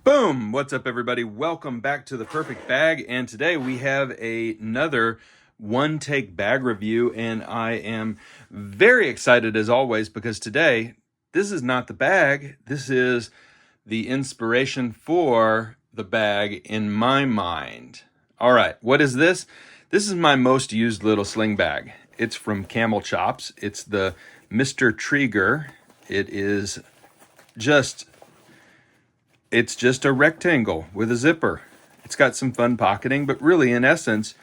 Boom! What's up, everybody? Welcome back to The Perfect Bag, and today we have another one-take bag review, and I am very excited as always because today, this is not the bag, this is the inspiration for the bag in my mind. All right, what is this? This is my most used little sling bag. It's from Camel Chops. It's the Mr. Trigger. It's just a rectangle with a zipper. It's got some fun pocketing, but really, in essence,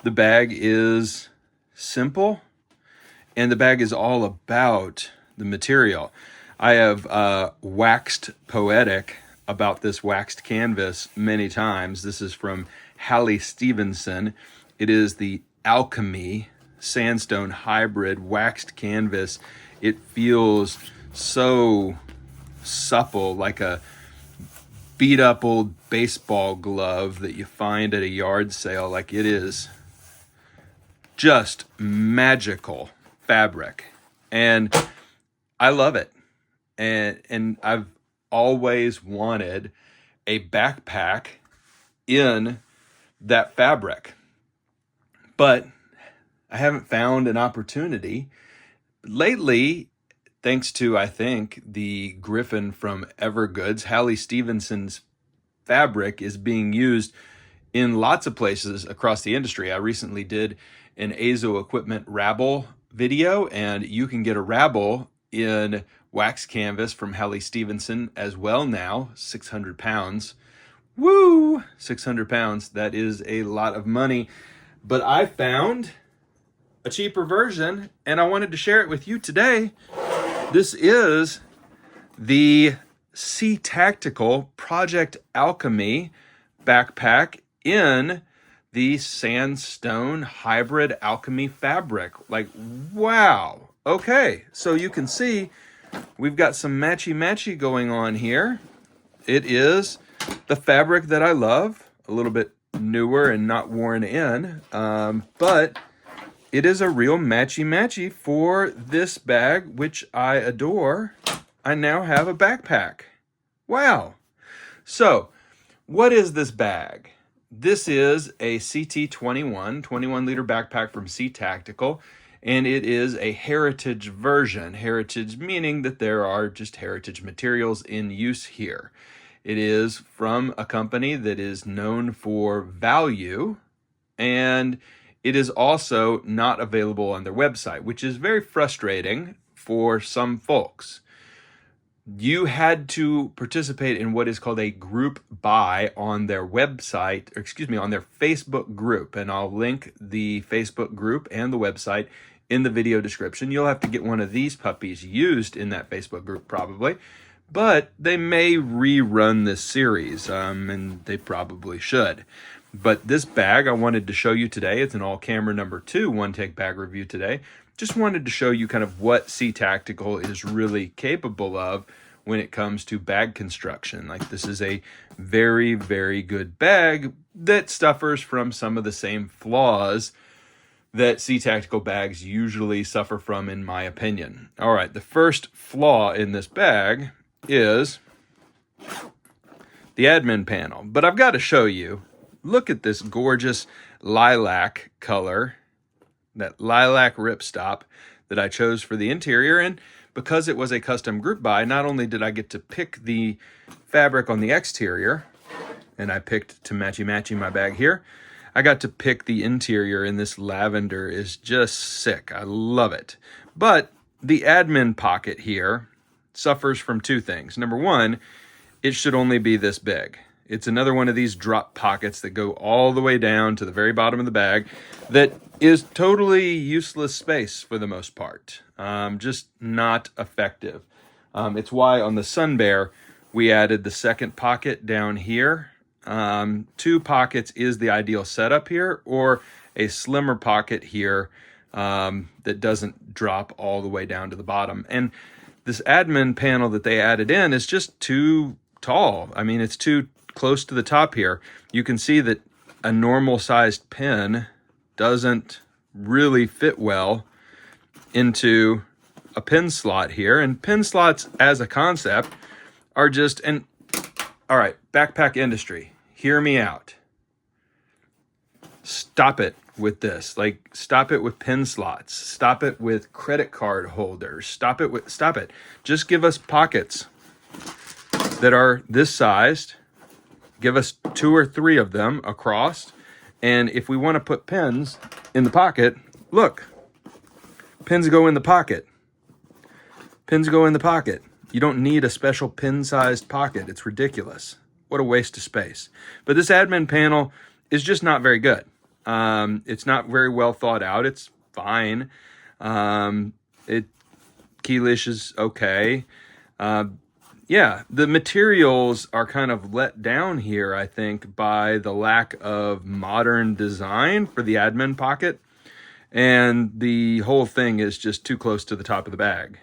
the bag is simple, and the bag is all about the material. I have waxed poetic about this waxed canvas many times. This is from Hallie Stevenson. It is the Alchemy sandstone hybrid waxed canvas. It feels so supple, like a beat up old baseball glove that you find at a yard sale. Like, it is just magical fabric, and I love it. And I've always wanted a backpack in that fabric, but I haven't found an opportunity lately. Thanks to, I think, the Griffin from Evergoods, Hallie Stevenson's fabric is being used in lots of places across the industry. I recently did an Azo Equipment Rabble video, and you can get a Rabble in wax canvas from Hallie Stevenson as well now, 600 pounds. Woo! 600 pounds. That is a lot of money. But I found a cheaper version, and I wanted to share it with you today. This is the CTactical Project Alchemy backpack in the sandstone hybrid Alchemy fabric. Like, wow. Okay, so you can see we've got some matchy-matchy going on here. It is the fabric that I love, a little bit newer and not worn in, but it is a real matchy-matchy for this bag, which I adore. I now have a backpack. Wow. So, what is this bag? This is a CT21, 21-liter backpack from CTactical, and it is a heritage version. Heritage meaning that there are just heritage materials in use here. It is from a company that is known for value, and it is also not available on their website, which is very frustrating for some folks. You had to participate in what is called a group buy on their website, on their Facebook group. And I'll link the Facebook group and the website in the video description. You'll have to get one of these puppies used in that Facebook group probably, but they may rerun this series, and they probably should. But this bag I wanted to show you today. It's an all camera number 2 one-take bag review today. Just wanted to show you kind of what CTactical is really capable of when it comes to bag construction. Like, this is a very, very good bag that suffers from some of the same flaws that CTactical bags usually suffer from, in my opinion. All right, the first flaw in this bag is the admin panel. But I've got to show you. Look at this gorgeous lilac color, that lilac ripstop that I chose for the interior. And because it was a custom group buy, not only did I get to pick the fabric on the exterior, and I picked to matchy-matchy my bag here, I got to pick the interior, and this lavender is just sick. I love it. But the admin pocket here suffers from two things. Number one, it should only be this big. It's another one of these drop pockets that go all the way down to the very bottom of the bag that is totally useless space for the most part. Just not effective. It's why on the Sun Bear, we added the second pocket down here. 2 pockets is the ideal setup here, or a slimmer pocket here that doesn't drop all the way down to the bottom. And this admin panel that they added in is just too tall. I mean, it's too close to the top here. You can see that a normal sized pen doesn't really fit well into a pen slot here. And pen slots as a concept are just, and All right, backpack industry, hear me out. Stop it with this. Like, stop it with pin slots. Stop it with credit card holders. Stop it. Just give us pockets that are this sized. Give us 2 or 3 of them across. And if we want to put pins in the pocket, look, pins go in the pocket. Pins go in the pocket. You don't need a special pin-sized pocket. It's ridiculous. What a waste of space. But this admin panel is just not very good. It's not very well thought out. It's fine. Keylish is okay. Yeah, the materials are kind of let down here, I think, by the lack of modern design for the admin pocket. And the whole thing is just too close to the top of the bag.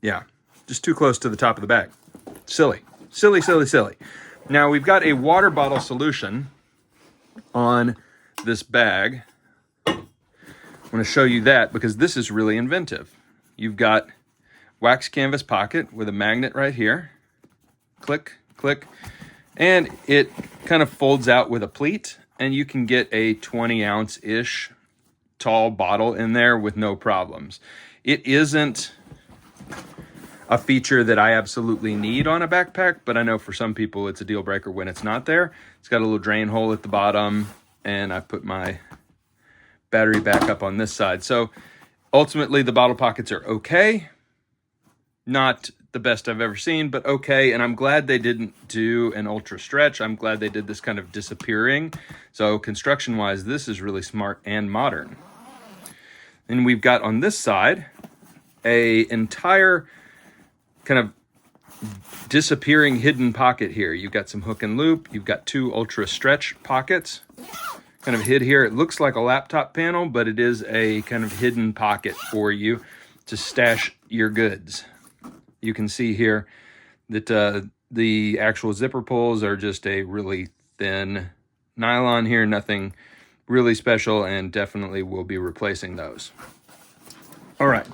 Yeah, just too close to the top of the bag. Silly. Silly, silly, silly. Now, we've got a water bottle solution on this bag. I want to show you that because this is really inventive. You've got wax canvas pocket with a magnet right here. Click, click. And it kind of folds out with a pleat, and you can get a 20-ounce-ish tall bottle in there with no problems. It isn't a feature that I absolutely need on a backpack, but I know for some people it's a deal breaker when it's not there. It's got a little drain hole at the bottom, and I put my battery back up on this side. So ultimately the bottle pockets are okay. Not the best I've ever seen, but okay. And I'm glad they didn't do an ultra stretch. I'm glad they did this kind of disappearing. So construction wise, this is really smart and modern. And we've got on this side a entire kind of disappearing hidden pocket here. You've got some hook and loop. You've got 2 ultra stretch pockets kind of hid here. It looks like a laptop panel, but it is a kind of hidden pocket for you to stash your goods. You can see here that the actual zipper pulls are just a really thin nylon here, nothing really special, and definitely will be replacing those. All right.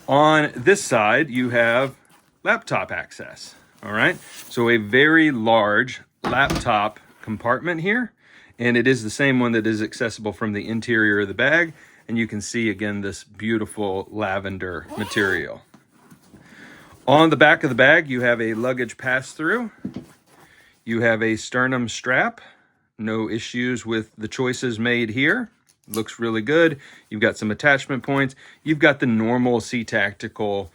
On this side, you have laptop access. All right. So a very large laptop compartment here, and it is the same one that is accessible from the interior of the bag. And you can see again this beautiful lavender material. On the back of the bag, you have a luggage pass-through. You have a sternum strap. No issues with the choices made here. Looks really good. You've got some attachment points. You've got the normal CTactical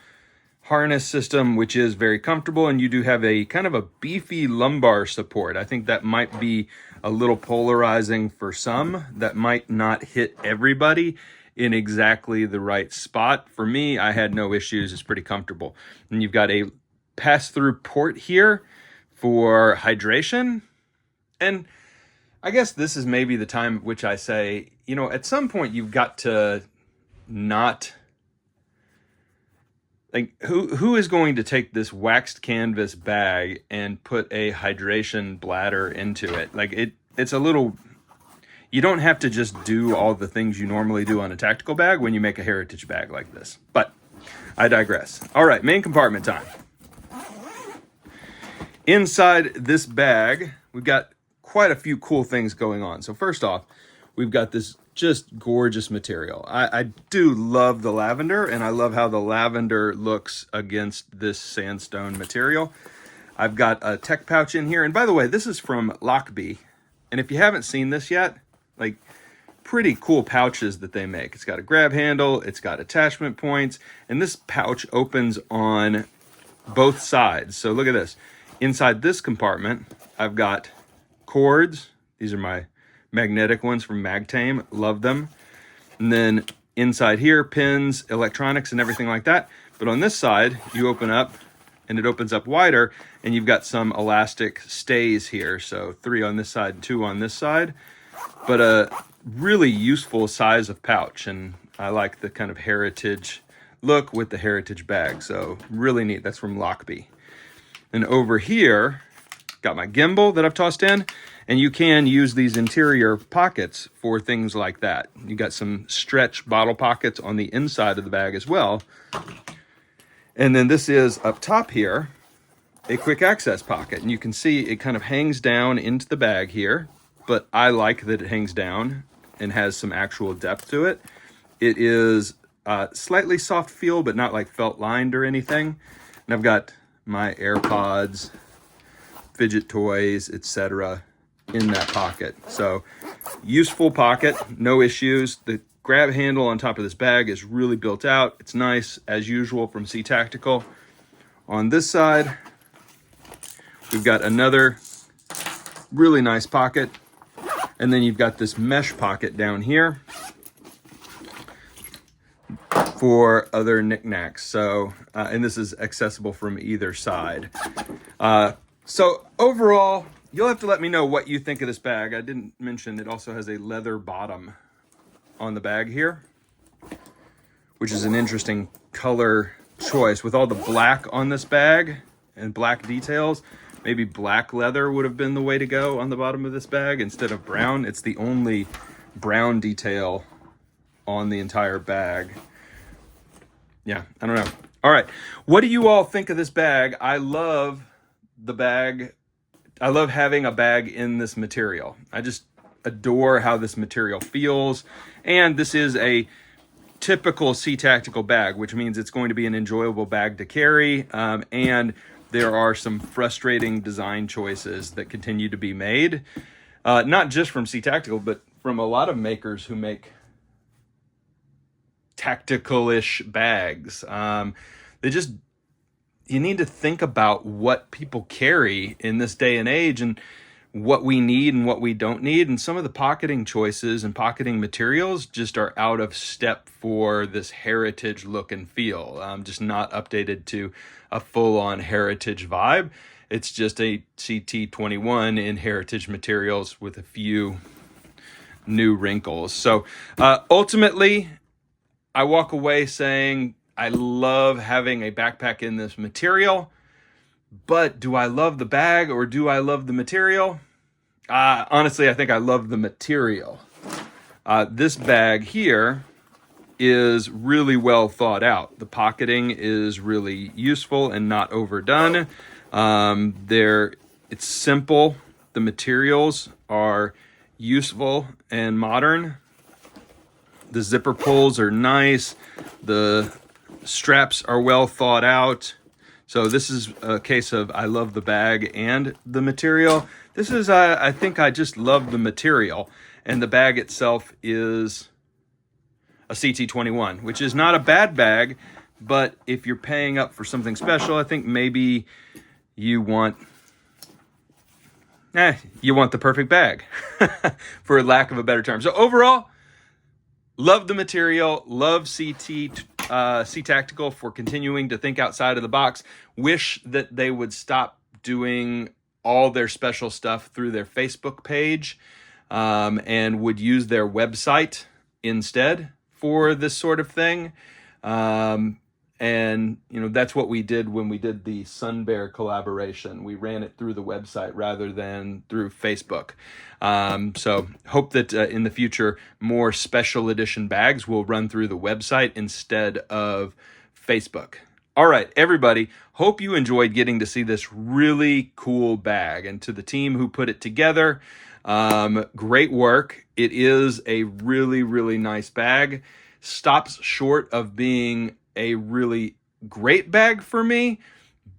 harness system, which is very comfortable, and you do have a kind of a beefy lumbar support. I think that might be a little polarizing for some. That might not hit everybody in exactly the right spot. For me, I had no issues. It's pretty comfortable. And you've got a pass-through port here for hydration. And I guess this is maybe the time at which I say, you know, at some point you've got to not, like, who is going to take this waxed canvas bag and put a hydration bladder into it? Like, it's a little, you don't have to just do all the things you normally do on a tactical bag when you make a heritage bag like this. But I digress. All right, main compartment time. Inside this bag, we've got quite a few cool things going on. So first off, we've got this just gorgeous material. I do love the lavender, and I love how the lavender looks against this sandstone material. I've got a tech pouch in here. And by the way, this is from Alchemy. And if you haven't seen this yet, like, pretty cool pouches that they make. It's got a grab handle, it's got attachment points, and this pouch opens on both sides. So look at this. Inside this compartment, I've got cords. These are my magnetic ones from Magtame. Love them. And then inside here, pins, electronics, and everything like that. But on this side, you open up, and it opens up wider, and you've got some elastic stays here. So 3 on this side, 2 on this side. But a really useful size of pouch, and I like the kind of heritage look with the heritage bag. So really neat. That's from Alchemy. And over here, got my gimbal that I've tossed in, and you can use these interior pockets for things like that. You got some stretch bottle pockets on the inside of the bag as well. And then this is up top here, a quick access pocket. And you can see it kind of hangs down into the bag here, but I like that it hangs down and has some actual depth to it. It is slightly soft feel, but not like felt lined or anything. And I've got my AirPods, fidget toys, etc. in that pocket. So useful pocket, no issues. The grab handle on top of this bag is really built out. It's nice, as usual, from CTactical. On this side, we've got another really nice pocket. And then you've got this mesh pocket down here for other knickknacks. So, and this is accessible from either side. So overall, you'll have to let me know what you think of this bag. I didn't mention it also has a leather bottom on the bag here, which is an interesting color choice. With all the black on this bag and black details, maybe black leather would have been the way to go on the bottom of this bag instead of brown. It's the only brown detail on the entire bag. Yeah, I don't know. All right, what do you all think of this bag? I love the bag. I love having a bag in this material. I just adore how this material feels. And this is a typical CTactical bag, which means it's going to be an enjoyable bag to carry. And there are some frustrating design choices that continue to be made, not just from CTactical, but from a lot of makers who make tactical-ish bags. You need to think about what people carry in this day and age and what we need and what we don't need. And some of the pocketing choices and pocketing materials just are out of step for this heritage look and feel. Just not updated to a full-on heritage vibe. It's just a CT21 in heritage materials with a few new wrinkles. So ultimately, I walk away saying, I love having a backpack in this material, but do I love the bag or do I love the material? Honestly, I think I love the material. This bag here is really well thought out. The pocketing is really useful and not overdone. It's simple. The materials are useful and modern. The zipper pulls are nice. The straps are well thought out. So this is a case of I love the bag and the material. This is, I think I just love the material. And the bag itself is a CT21, which is not a bad bag. But if you're paying up for something special, I think maybe you want the perfect bag, for lack of a better term. So overall, love the material, love CTactical for continuing to think outside of the box. Wish that they would stop doing all their special stuff through their Facebook page and would use their website instead for this sort of thing. And, you know, that's what we did when we did the Sun Bear collaboration. We ran it through the website rather than through Facebook. So hope that in the future, more special edition bags will run through the website instead of Facebook. All right, everybody, hope you enjoyed getting to see this really cool bag. And to the team who put it together, great work. It is a really, really nice bag. Stops short of being a really great bag for me,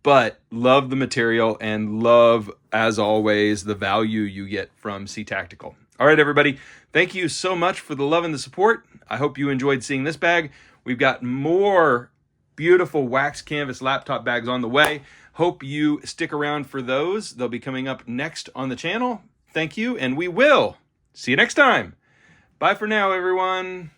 but love the material and love, as always, the value you get from CTactical. All right, everybody, thank you so much for the love and the support. I hope you enjoyed seeing this bag. We've got more beautiful wax canvas laptop bags on the way. Hope you stick around for those. They'll be coming up next on the channel. Thank you, and we will see you next time. Bye for now, everyone.